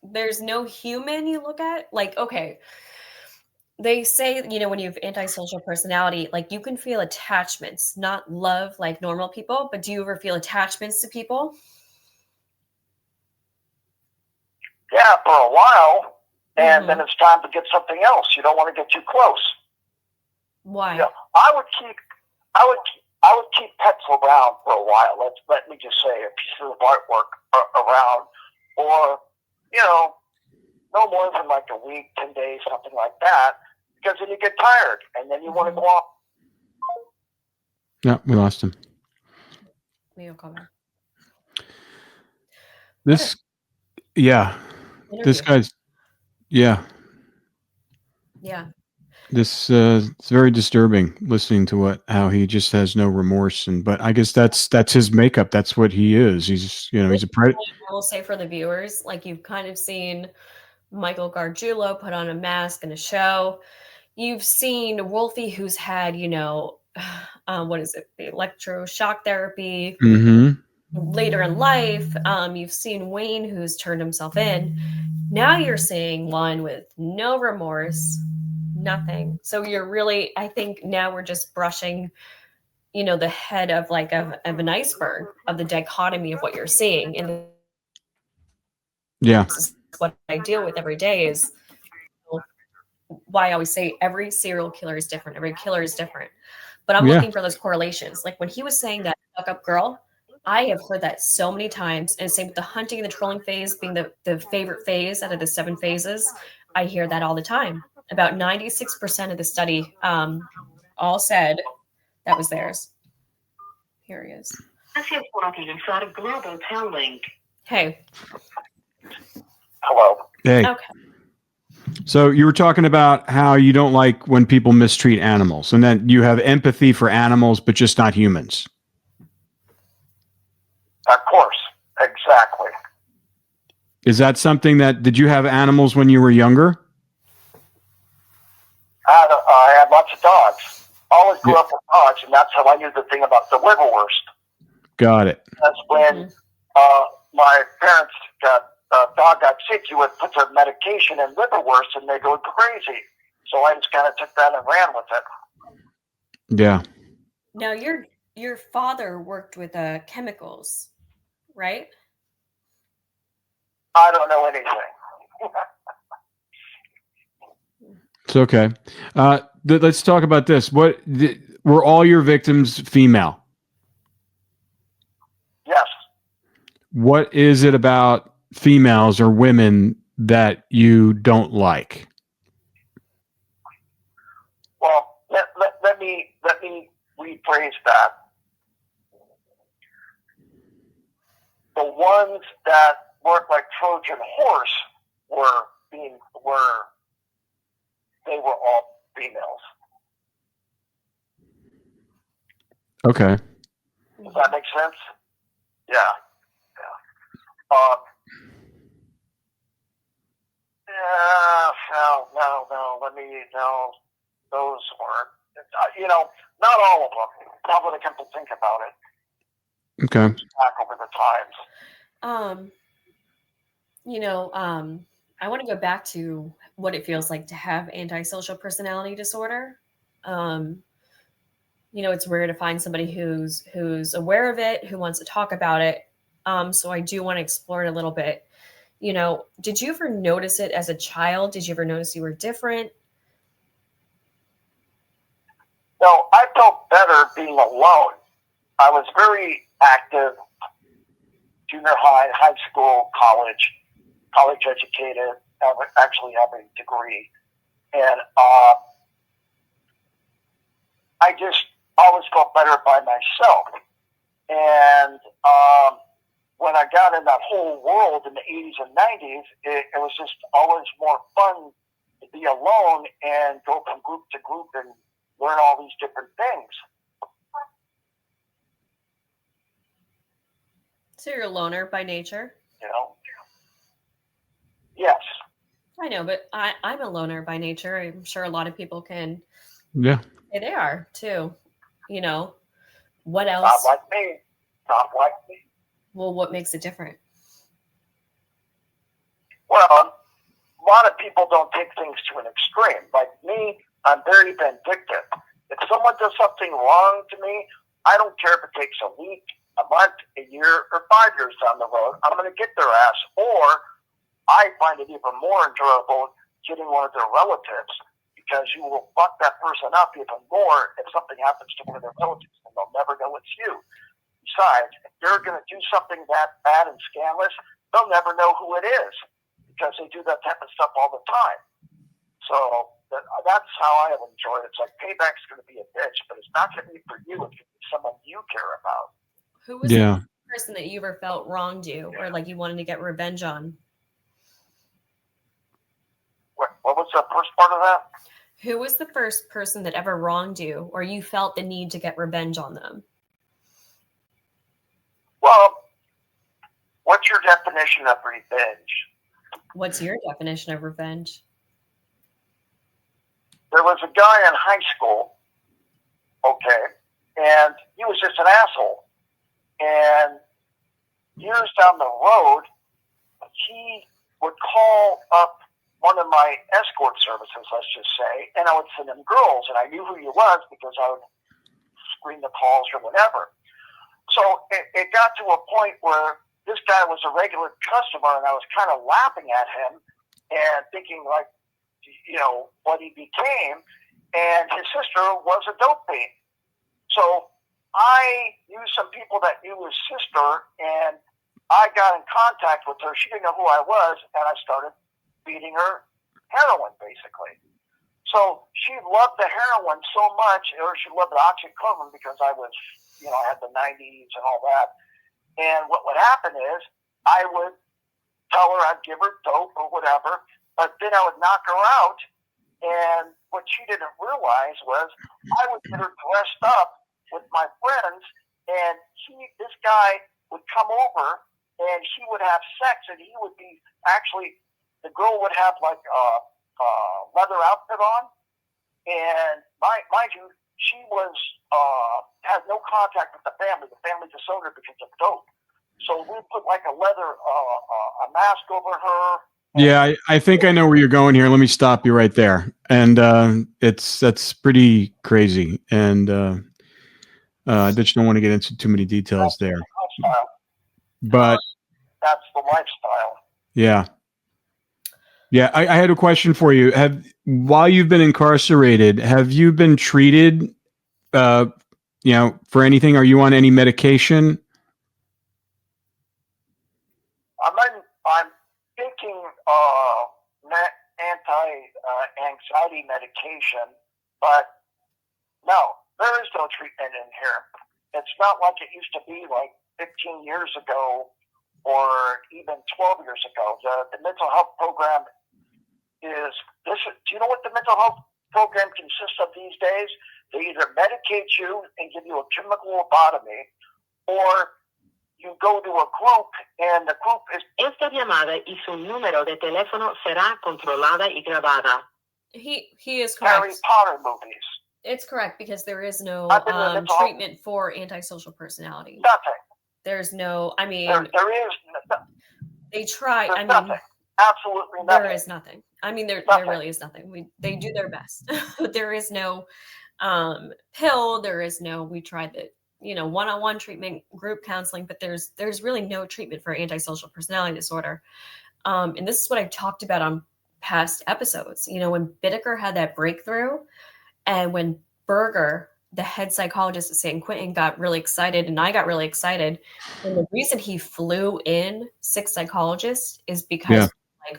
[SPEAKER 2] There's no human you look at, like, okay, they say, you know, when you have antisocial personality, like you can feel attachments, not love like normal people, but do you ever feel attachments to people?
[SPEAKER 3] Yeah, for a while, and then it's time to get something else. You don't want to get too close.
[SPEAKER 2] Why?
[SPEAKER 3] You know, I would keep pets around for a while. Let me just say, a piece of artwork around, or you know, no more than like a week, 10 days, something like that, because then you get tired and then you want to go off.
[SPEAKER 1] Yeah, we lost him.
[SPEAKER 2] Maybe I'll call back.
[SPEAKER 1] This guy's This it's very disturbing listening to how he just has no remorse, but I guess that's his makeup. That's what he is. He's he's a predator.
[SPEAKER 2] I will say for the viewers, like you've kind of seen Michael Gargiulo put on a mask in a show. You've seen Wolfie, who's had what is it, the electroshock therapy later in life. You've seen Wayne, who's turned himself in. Now you're seeing one with no remorse. Nothing. So you're really, I think now we're just brushing, the head of an iceberg of the dichotomy of what you're seeing. And this is what I deal with every day is why I always say every serial killer is different. Every killer is different. But I'm looking for those correlations. Like when he was saying that fuck up girl, I have heard that so many times. And same with the hunting and the trolling phase being the favorite phase out of the 7 phases. I hear that all the time. About 96% of the study all said that was theirs. Here he is.
[SPEAKER 4] Gracias por utilizar Global Tel Link.
[SPEAKER 2] Hey.
[SPEAKER 3] Hello.
[SPEAKER 1] Hey.
[SPEAKER 2] Okay.
[SPEAKER 1] So you were talking about how you don't like when people mistreat animals, and that you have empathy for animals, but just not humans.
[SPEAKER 3] Of course. Exactly.
[SPEAKER 1] Is that something did you have animals when you were younger?
[SPEAKER 3] I had lots of dogs. Always grew up with dogs, and that's how I knew the thing about the liverwurst.
[SPEAKER 1] Got it.
[SPEAKER 3] That's when my parents dog got sick. You would put their medication in liverwurst, and they go crazy. So I just kind of took that and ran with it.
[SPEAKER 1] Yeah.
[SPEAKER 2] Now your father worked with chemicals, right?
[SPEAKER 3] I don't know anything.
[SPEAKER 1] It's okay. Let's talk about this. Were all your victims female?
[SPEAKER 3] Yes.
[SPEAKER 1] What is it about females or women that you don't like?
[SPEAKER 3] Well, let me rephrase that. The ones that worked like Trojan horse they were all females.
[SPEAKER 1] Okay.
[SPEAKER 3] Does that make sense? Yeah. No. Those weren't. Not all of them. Now that I come to think about it.
[SPEAKER 1] Okay.
[SPEAKER 3] Back over the times.
[SPEAKER 2] I want to go back to what it feels like to have antisocial personality disorder. It's rare to find somebody who's aware of it, who wants to talk about it. So I do want to explore it a little bit. Did you ever notice it as a child? Did you ever notice you were different?
[SPEAKER 3] No, I felt better being alone. I was very active, junior high, high school, college educated, actually having a degree. And I just always felt better by myself. And when I got in that whole world in the 80s and 90s, it was just always more fun to be alone and go from group to group and learn all these different things.
[SPEAKER 2] So you're a loner by nature?
[SPEAKER 3] Yes.
[SPEAKER 2] I know, but I'm a loner by nature. I'm sure a lot of people can
[SPEAKER 1] say
[SPEAKER 2] they are too. What else?
[SPEAKER 3] Not like me.
[SPEAKER 2] Well, what makes it different?
[SPEAKER 3] Well, a lot of people don't take things to an extreme. Like me, I'm very vindictive. If someone does something wrong to me, I don't care if it takes a week, a month, a year, or 5 years down the road. I'm going to get their ass. Or I find it even more enjoyable getting one of their relatives, because you will fuck that person up even more if something happens to one of their relatives, and they'll never know it's you. Besides, if they're going to do something that bad and scandalous, they'll never know who it is, because they do that type of stuff all the time. So that's how I have enjoyed it. It's like payback's going to be a bitch, but it's not going to be for you. It's going to be someone you care about.
[SPEAKER 2] Who was the person that you ever felt wronged you, or like you wanted to get revenge on?
[SPEAKER 3] What was the first part of that?
[SPEAKER 2] Who was the first person that ever wronged you, or you felt the need to get revenge on them?
[SPEAKER 3] Well, what's your definition of revenge?
[SPEAKER 2] What's your definition of revenge?
[SPEAKER 3] There was a guy in high school, and he was just an asshole. And years down the road, he would call up one of my escort services, let's just say, and I would send him girls, and I knew who he was because I would screen the calls or whatever. So it got to a point where this guy was a regular customer, and I was kind of laughing at him and thinking, like, what he became. And his sister was a dope fiend. So I knew some people that knew his sister, and I got in contact with her. She didn't know who I was, and I started feeding her heroin, basically. So she loved the heroin so much, or she loved the oxycodone because I was, I had the 90s and all that. And what would happen is I would tell her I'd give her dope or whatever, but then I would knock her out. And what she didn't realize was I would get her dressed up with my friends, and this guy would come over, and he would have sex, and he would be the girl would have like a leather outfit on, and mind you, she was had no contact with the family. The family disowned her because of dope. So we put like a leather a mask over her.
[SPEAKER 1] Yeah, I think I know where you're going here. Let me stop you right there. And that's pretty crazy. And I just don't want to get into too many details there.
[SPEAKER 3] Lifestyle.
[SPEAKER 1] But
[SPEAKER 3] that's the lifestyle.
[SPEAKER 1] Yeah. Yeah. I had a question for you. While you've been incarcerated, have you been treated, for anything? Are you on any medication?
[SPEAKER 3] I'm taking anti-anxiety medication, but no, there is no treatment in here. It's not like it used to be like 15 years ago or even 12 years ago. The mental health program is this. Do you know what the mental health program consists of these days? They either medicate you and give you a chemical lobotomy, or you go to a group, and the group is...
[SPEAKER 4] Esta llamada y su número de teléfono será controlada y grabada.
[SPEAKER 2] He is correct.
[SPEAKER 3] Harry Potter movies.
[SPEAKER 2] It's correct, because there is no treatment for antisocial personality.
[SPEAKER 3] Nothing.
[SPEAKER 2] There's no, I mean...
[SPEAKER 3] There is...
[SPEAKER 2] They try,
[SPEAKER 3] There's nothing. Absolutely nothing.
[SPEAKER 2] There is nothing. I mean, there really is nothing. They do their best. There is no pill. There is no, we tried the, one-on-one treatment, group counseling, but there's really no treatment for antisocial personality disorder. And this is what I've talked about on past episodes. When Bittaker had that breakthrough, and when Berger, the head psychologist at San Quentin, got really excited, and I got really excited, and the reason he flew in 6 psychologists is because,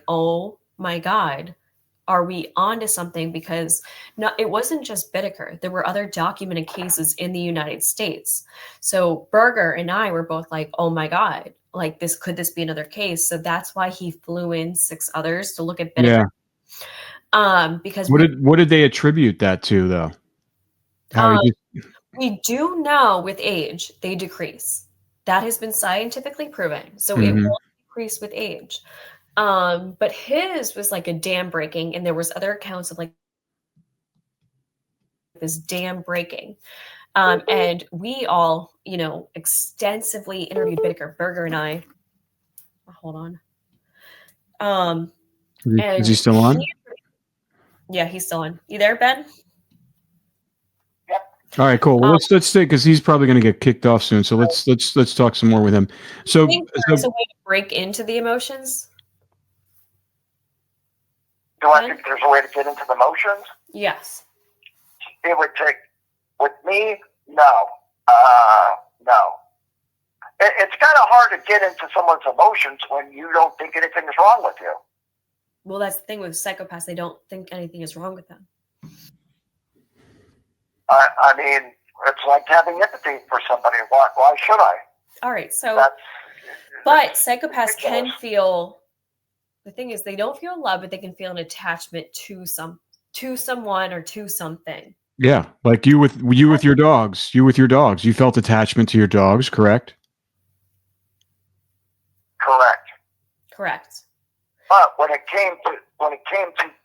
[SPEAKER 2] oh my God, are we onto something? Because it wasn't just Bittaker. There were other documented cases in the United States. So Berger and I were both like, oh my God, like could this be another case? So that's why he flew in 6 others to look at Bittaker. Yeah. Because
[SPEAKER 1] what did they attribute that to, though?
[SPEAKER 2] We do know with age they decrease. That has been scientifically proven. So it will decrease with age. But his was like a dam breaking, and there was other accounts of like this dam breaking. And we all, extensively interviewed Bittaker, Berger and I. Hold on.
[SPEAKER 1] Is he still on?
[SPEAKER 2] Yeah, he's still on. You there, Ben?
[SPEAKER 3] Yep.
[SPEAKER 1] All right, cool. Well, let's stay, because he's probably going to get kicked off soon. So let's talk some more with him. So,
[SPEAKER 2] I think there's a way to break into the emotions.
[SPEAKER 3] Do I think there's a way to get into the emotions?
[SPEAKER 2] Yes.
[SPEAKER 3] It would take, with me, no. No. It's kind of hard to get into someone's emotions when you don't think anything is wrong with you.
[SPEAKER 2] Well, that's the thing with psychopaths. They don't think anything is wrong with them.
[SPEAKER 3] I mean, it's like having empathy for somebody. Why should I?
[SPEAKER 2] All right. But psychopaths can feel, the thing is, they don't feel love, but they can feel an attachment to someone or to something.
[SPEAKER 1] Yeah. Like you with your dogs. You felt attachment to your dogs, correct?
[SPEAKER 2] Correct.
[SPEAKER 3] But when it came to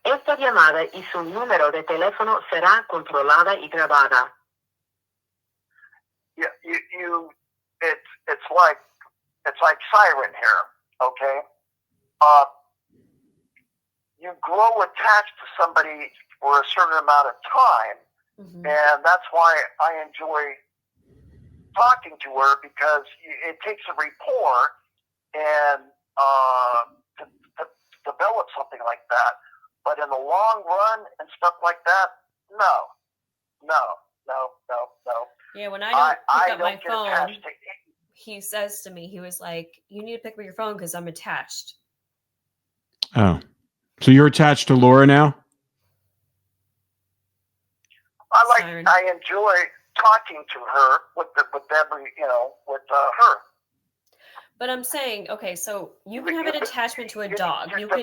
[SPEAKER 4] Esta llamada y su número de teléfono será controlada y grabada.
[SPEAKER 3] It's like siren here, okay? You grow attached to somebody for a certain amount of time, and that's why I enjoy talking to her, because it takes a rapport and to develop something like that. But in the long run and stuff like that, no.
[SPEAKER 2] Yeah, when I don't pick up my phone,
[SPEAKER 3] attached to
[SPEAKER 2] he says to me, he was like, you need to pick up your phone because I'm attached.
[SPEAKER 1] Oh. So you're attached to Laura now?
[SPEAKER 3] I enjoy talking to her with her.
[SPEAKER 2] But I'm saying, okay, so you can have an attachment to a dog. You can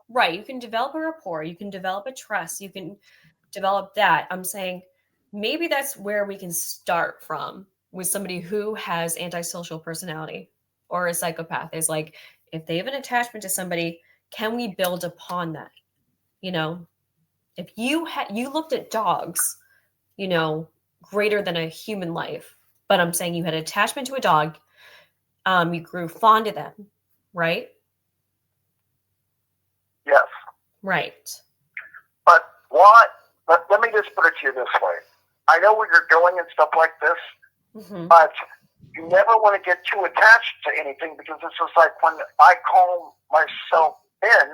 [SPEAKER 2] right. You can develop a rapport. You can develop a trust. You can develop that. I'm saying maybe that's where we can start from with somebody who has antisocial personality or a psychopath. Is like, if they have an attachment to somebody, can we build upon that? If you looked at dogs, greater than a human life, but I'm saying you had attachment to a dog, you grew fond of them, right?
[SPEAKER 3] Yes.
[SPEAKER 2] Right.
[SPEAKER 3] But let me just put it to you this way. I know where you're going and stuff like this, but You never want to get too attached to anything, because it's just like when I call myself Ben,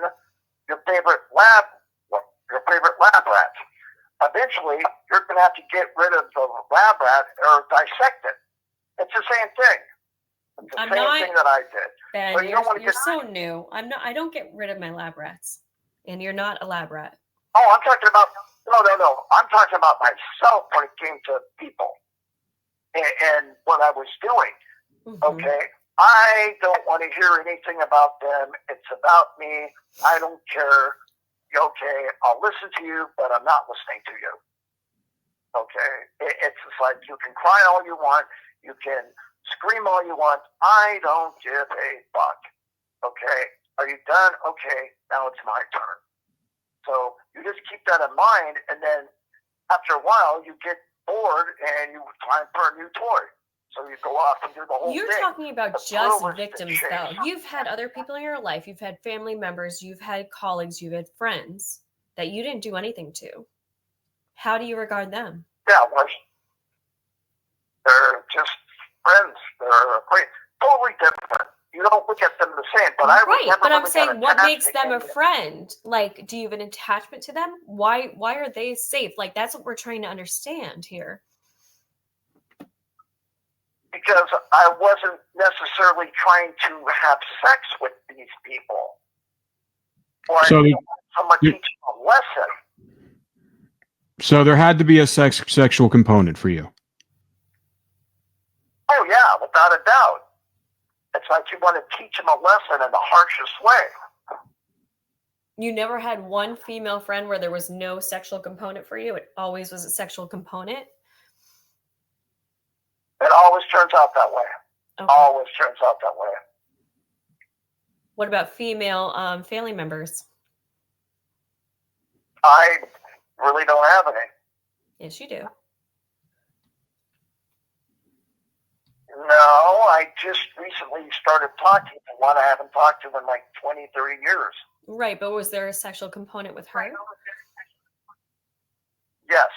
[SPEAKER 3] your favorite lab rat. Eventually, you're going to have to get rid of the lab rat or dissect it. It's the same thing. It's the same thing that I did.
[SPEAKER 2] Ben,
[SPEAKER 3] but
[SPEAKER 2] you're so new. I don't get rid of my lab rats, and you're not a lab rat.
[SPEAKER 3] Oh, I'm talking about no. I'm talking about myself when it came to people and what I was doing.
[SPEAKER 2] Mm-hmm.
[SPEAKER 3] Okay, I don't want to hear anything about them. It's about me. I don't care. Okay, I'll listen to you, but I'm not listening to you. Okay, it's just like you can cry all you want, you can scream all you want. I don't give a fuck. Okay, are you done? Okay, now it's my turn. So you just keep that in mind, and then after a while, you get bored and you time for a new toy. So you go off and do the whole thing.
[SPEAKER 2] You're talking about just victims, though. You've had other people in your life. You've had family members. You've had colleagues. You've had friends that you didn't do anything to. How do you regard them?
[SPEAKER 3] Yeah, well, they're just friends. They're great. Totally different. You don't look at them the same. But
[SPEAKER 2] I'm saying, what makes them a friend? Like, do you have an attachment to them? Why are they safe? Like, that's what we're trying to understand here.
[SPEAKER 3] Because I wasn't necessarily trying to have sex with these people. Or someone teach them a lesson.
[SPEAKER 1] So there had to be a sexual component for you.
[SPEAKER 3] Oh, yeah, without a doubt. It's like you want to teach them a lesson in the harshest way.
[SPEAKER 2] You never had one female friend where there was no sexual component for you? It always was a sexual component?
[SPEAKER 3] It always turns out that way.
[SPEAKER 2] Okay.
[SPEAKER 3] Always turns out that way.
[SPEAKER 2] What about female family members?
[SPEAKER 3] I really don't have any.
[SPEAKER 2] Yes, you do.
[SPEAKER 3] No, I just recently started talking to one I haven't talked to in like 20, 30 years.
[SPEAKER 2] Right, but was there a sexual component with her?
[SPEAKER 3] Yes.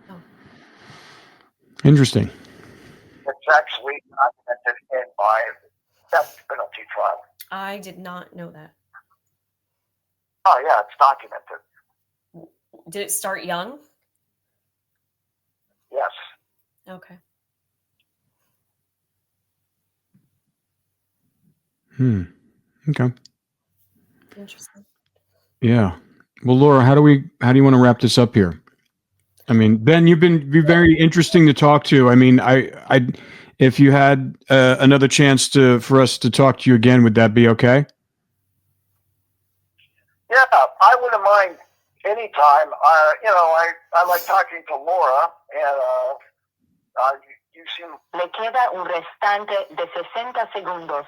[SPEAKER 2] Oh.
[SPEAKER 1] Interesting.
[SPEAKER 3] It's actually documented in my death penalty trial.
[SPEAKER 2] I did not know that.
[SPEAKER 3] Oh, yeah, it's documented.
[SPEAKER 2] Did it start young?
[SPEAKER 3] Yes.
[SPEAKER 2] Okay.
[SPEAKER 1] Okay.
[SPEAKER 2] Interesting.
[SPEAKER 1] Yeah. Well, Laura, how do you want to wrap this up here? I mean, Ben, you've been very interesting to talk to. I mean, I if you had another chance for us to talk to you again, would that be okay?
[SPEAKER 3] Yeah, I wouldn't mind anytime. I like talking to Laura, and you seem.
[SPEAKER 4] Le queda un restante de 60 segundos.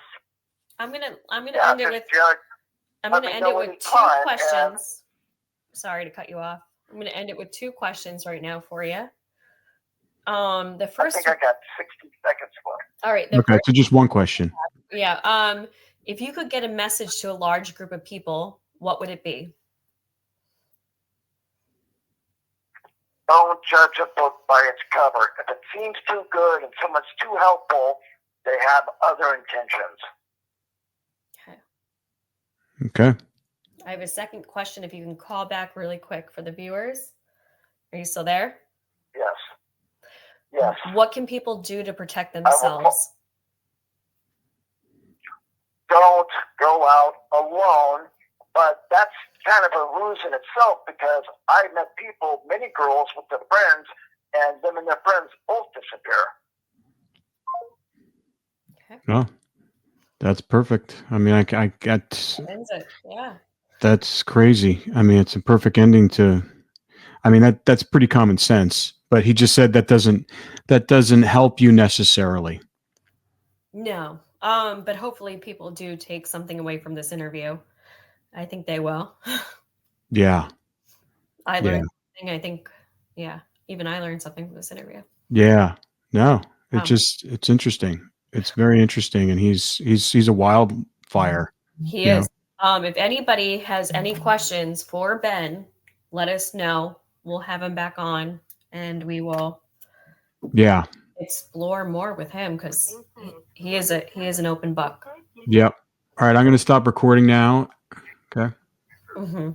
[SPEAKER 2] I'm gonna end it with. I'm gonna end it with two questions. Sorry to cut you off. I'm gonna end it with two questions right now for you. The first.
[SPEAKER 3] I think I got 60 seconds left.
[SPEAKER 2] All right.
[SPEAKER 1] Okay, so just one question.
[SPEAKER 2] Yeah. If you could get a message to a large group of people, what would it be?
[SPEAKER 3] Don't judge a book by its cover. If it seems too good and someone's too helpful, they have other intentions.
[SPEAKER 1] Okay.
[SPEAKER 2] I have a second question. If you can call back really quick for the viewers. Are you still there?
[SPEAKER 3] Yes. Yes.
[SPEAKER 2] What can people do to protect themselves?
[SPEAKER 3] Don't go out alone, but that's kind of a ruse in itself, because I met people, many girls with their friends, and them and their friends both disappear.
[SPEAKER 2] Okay.
[SPEAKER 1] Oh, that's perfect. I mean, I got.
[SPEAKER 2] Yeah.
[SPEAKER 1] That's crazy. I mean, it's a perfect ending to. I mean, that's pretty common sense. But he just said that doesn't help you necessarily.
[SPEAKER 2] No. But hopefully people do take something away from this interview. I think they will.
[SPEAKER 1] Yeah.
[SPEAKER 2] I learned something. I think, even I learned something from this interview.
[SPEAKER 1] Yeah. No, it's interesting. It's very interesting. And he's a wildfire.
[SPEAKER 2] He is. If anybody has any questions for Ben, let us know. We'll have him back on and we will
[SPEAKER 1] Yeah.
[SPEAKER 2] explore more with him because he is an open book.
[SPEAKER 1] Yep. All right. I'm going to stop recording now. Okay.
[SPEAKER 2] Mm-hmm.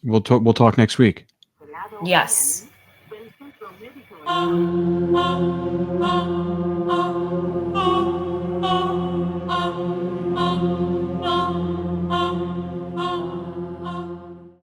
[SPEAKER 1] We'll talk next week.
[SPEAKER 2] Yes.